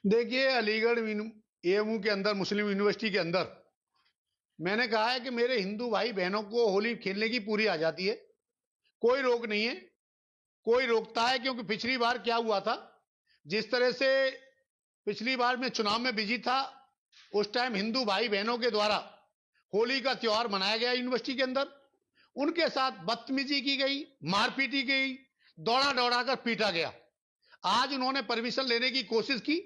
देखिए, अलीगढ़ एएमयू के अंदर, मुस्लिम यूनिवर्सिटी के अंदर, मैंने कहा है कि मेरे हिंदू भाई बहनों को होली खेलने की पूरी आजादी है। कोई रोक नहीं है, कोई रोकता है, क्योंकि पिछली बार क्या हुआ था, जिस तरह से पिछली बार मैं चुनाव में बिजी था, उस टाइम हिंदू भाई बहनों के द्वारा होली का त्योहार मनाया गया यूनिवर्सिटी के अंदर। उनके साथ बदतमीजी की गई, मारपीट की गई, दौड़ा दौड़ा कर पीटा गया। आज उन्होंने परमिशन लेने की कोशिश की,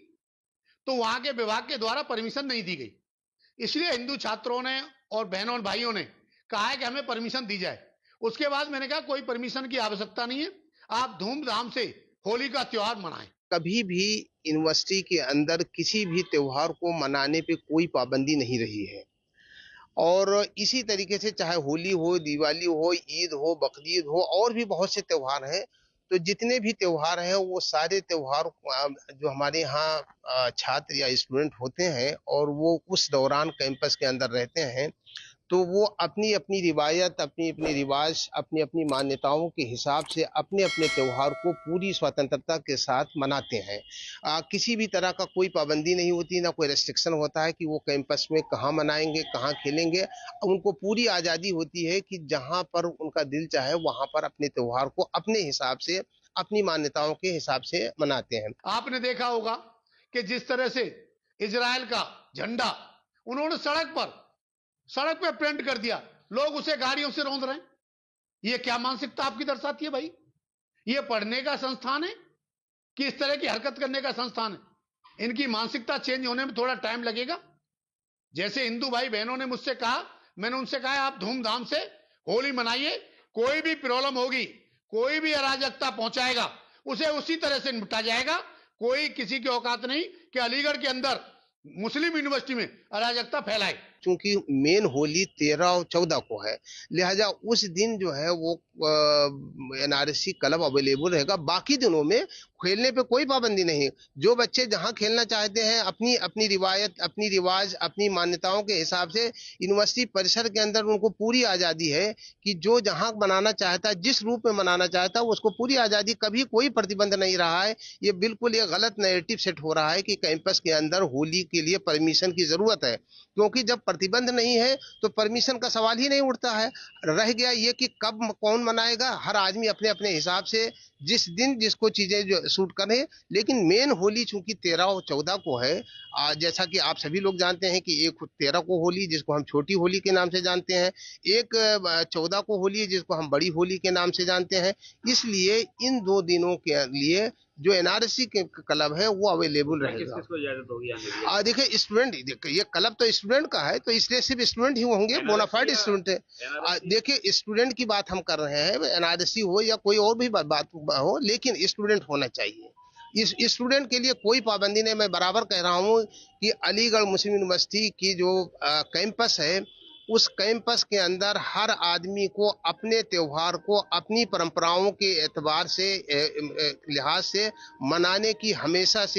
तो वहां के विभाग के द्वारा परमिशन नहीं दी गई। इसलिए हिंदू छात्रों ने और बहनों और भाइयों ने कहा है कि हमें परमिशन दी जाए। उसके बाद मैंने कहा कोई परमिशन की आवश्यकता नहीं है, आप धूमधाम से होली का त्योहार मनाएं। कभी भी यूनिवर्सिटी के अंदर किसी भी त्योहार को मनाने पे कोई पाबंदी नहीं रही है। और इसी तरीके से चाहे होली हो, दिवाली हो, ईद हो, बकरीद हो और भी बहुत से त्योहार हैं। तो जितने भी त्योहार हैं वो सारे त्योहार जो हमारे यहाँ छात्र या स्टूडेंट होते हैं और वो उस दौरान कैंपस के अंदर रहते हैं, तो वो अपनी अपनी रिवायत, अपनी अपनी रिवाज, अपनी अपनी मान्यताओं के हिसाब से अपने अपने त्योहार को पूरी स्वतंत्रता के साथ मनाते हैं। किसी भी तरह का कोई पाबंदी नहीं होती, ना कोई रेस्ट्रिक्शन होता है कि वो कैंपस में कहाँ मनाएंगे, कहाँ खेलेंगे। उनको पूरी आज़ादी होती है कि जहाँ पर उनका दिल चाहे वहाँ पर अपने त्योहार को अपने हिसाब से, अपनी मान्यताओं के हिसाब से मनाते हैं। आपने देखा होगा कि जिस तरह से इजराइल का झंडा उन्होंने सड़क पे पेंट कर दिया, लोग उसे गाड़ियों से रौंद रहे हैं। ये क्या मानसिकता आपकी दर्शाती है भाई? ये पढ़ने का संस्थान है कि इस तरह की हरकत करने का संस्थान है? इनकी मानसिकता चेंज होने में थोड़ा टाइम लगेगा। जैसे हिंदू भाई बहनों ने मुझसे कहा, मैंने उनसे कहा आप धूमधाम से होली मनाइए, कोई भी प्रॉब्लम होगी, कोई भी अराजकता पहुंचाएगा, उसे उसी तरह से निपटा जाएगा। कोई किसी की औकात नहीं कि अलीगढ़ के अंदर मुस्लिम यूनिवर्सिटी में अराजकता फैलाए। चूंकि मेन होली 13 और 14 को है, लिहाजा उस दिन जो है वो एनआरसी क्लब अवेलेबल रहेगा। बाकी दिनों में खेलने पे कोई पाबंदी नहीं। जो बच्चे जहां खेलना चाहते हैं, अपनी अपनी रिवायत, अपनी रिवाज, अपनी मान्यताओं के हिसाब से यूनिवर्सिटी परिसर के अंदर उनको पूरी आज़ादी है कि जो जहां मनाना चाहता है, जिस रूप में मनाना चाहता है, उसको पूरी आज़ादी। कभी कोई प्रतिबंध नहीं रहा है। ये बिल्कुल ये गलत नैरेटिव सेट हो रहा है कि कैंपस के अंदर होली के लिए परमिशन की जरूरत है, क्योंकि जब प्रतिबंध नहीं है तो परमिशन का सवाल ही नहीं उठता है। रह गया ये कि कब कौन मनाएगा, हर आदमी अपने अपने हिसाब से जिस दिन जिसको चीजें जो सूट करे। लेकिन मेन होली चूंकि 13 और 14 को है, जैसा कि आप सभी लोग जानते हैं कि एक 13 को होली जिसको हम छोटी होली के नाम से जानते हैं, एक 14 को होली जिसको हम बड़ी होली के नाम से जानते हैं। इसलिए इन 2 दिनों के लिए जो एनआरसी के क्लब है वो अवेलेबल रहेगा। किसको इजाजत होगी आने की? देखिए स्टूडेंट, ये क्लब तो स्टूडेंट का है, तो इसलिए सिर्फ स्टूडेंट ही होंगे, बोनाफाइड स्टूडेंट है। देखिए स्टूडेंट की बात हम कर रहे हैं, एनआरसी हो या कोई और भी बात हो, लेकिन स्टूडेंट होना चाहिए। इस स्टूडेंट के लिए कोई पाबंदी नहीं। मैं बराबर कह रहा हूँ कि अलीगढ़ मुस्लिम यूनिवर्सिटी की जो कैंपस है, उस कैंपस के अंदर हर आदमी को अपने त्योहार को अपनी परंपराओं के एतबार से, लिहाज से मनाने की हमेशा से